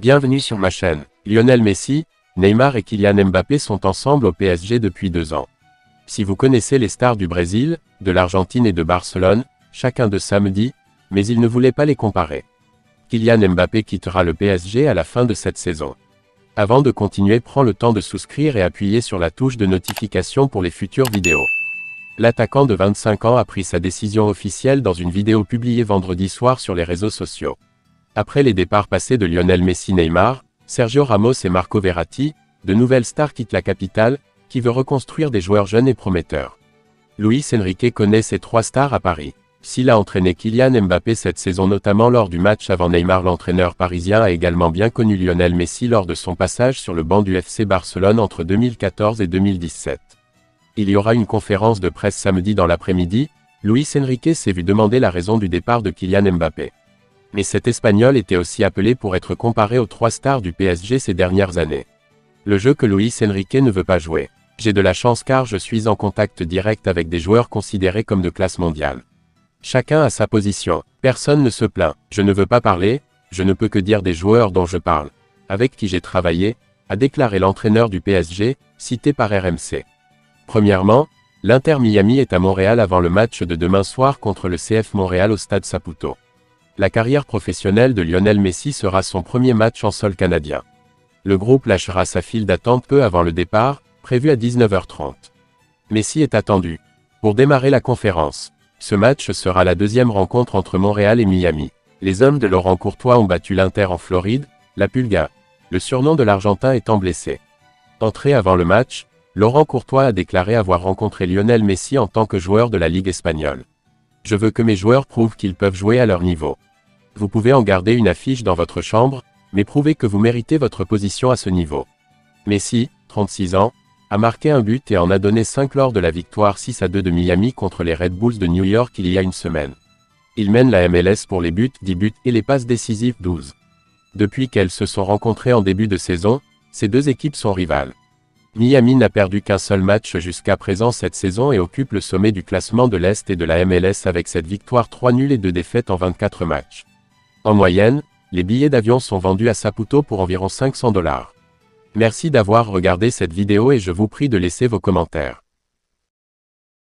Bienvenue sur ma chaîne. Lionel Messi, Neymar et Kylian Mbappé sont ensemble au PSG depuis 2 ans. Si vous connaissez les stars du Brésil, de l'Argentine et de Barcelone, chacun de samedi, mais il ne voulait pas les comparer. Kylian Mbappé quittera le PSG à la fin de cette saison. Avant de continuer, prends le temps de souscrire et appuyer sur la touche de notification pour les futures vidéos. L'attaquant de 25 ans a pris sa décision officielle dans une vidéo publiée vendredi soir sur les réseaux sociaux. Après les départs passés de Lionel Messi, Neymar, Sergio Ramos et Marco Verratti, de nouvelles stars quittent la capitale, qui veut reconstruire des joueurs jeunes et prometteurs. Luis Enrique connaît ces 3 stars à Paris. S'il a entraîné Kylian Mbappé cette saison notamment lors du match avant Neymar, l'entraîneur parisien a également bien connu Lionel Messi lors de son passage sur le banc du FC Barcelone entre 2014 et 2017. Il y aura une conférence de presse samedi dans l'après-midi. Luis Enrique s'est vu demander la raison du départ de Kylian Mbappé. Mais cet Espagnol était aussi appelé pour être comparé aux 3 stars du PSG ces dernières années. Le jeu que Luis Enrique ne veut pas jouer. J'ai de la chance car je suis en contact direct avec des joueurs considérés comme de classe mondiale. Chacun a sa position, personne ne se plaint, je ne veux pas parler, je ne peux que dire des joueurs dont je parle, avec qui j'ai travaillé, a déclaré l'entraîneur du PSG, cité par RMC. Premièrement, l'Inter Miami est à Montréal avant le match de demain soir contre le CF Montréal au stade Saputo. La carrière professionnelle de Lionel Messi sera son premier match en sol canadien. Le groupe lâchera sa file d'attente peu avant le départ, prévu à 19h30. Messi est attendu pour démarrer la conférence. Ce match sera la 2e rencontre entre Montréal et Miami. Les hommes de Laurent Courtois ont battu l'Inter en Floride, la Pulga, le surnom de l'Argentin étant blessé. Entré avant le match, Laurent Courtois a déclaré avoir rencontré Lionel Messi en tant que joueur de la Ligue espagnole. Je veux que mes joueurs prouvent qu'ils peuvent jouer à leur niveau. Vous pouvez en garder une affiche dans votre chambre, mais prouvez que vous méritez votre position à ce niveau. Messi, 36 ans, a marqué un but et en a donné 5 lors de la victoire 6-2 de Miami contre les Red Bulls de New York il y a une semaine. Il mène la MLS pour les buts, 10 buts et les passes décisives 12. Depuis qu'elles se sont rencontrées en début de saison, ces 2 équipes sont rivales. Miami n'a perdu qu'un seul match jusqu'à présent cette saison et occupe le sommet du classement de l'Est et de la MLS avec cette victoire 3 nuls et 2 défaites en 24 matchs. En moyenne, les billets d'avion sont vendus à Saputo pour environ $500. Merci d'avoir regardé cette vidéo et je vous prie de laisser vos commentaires.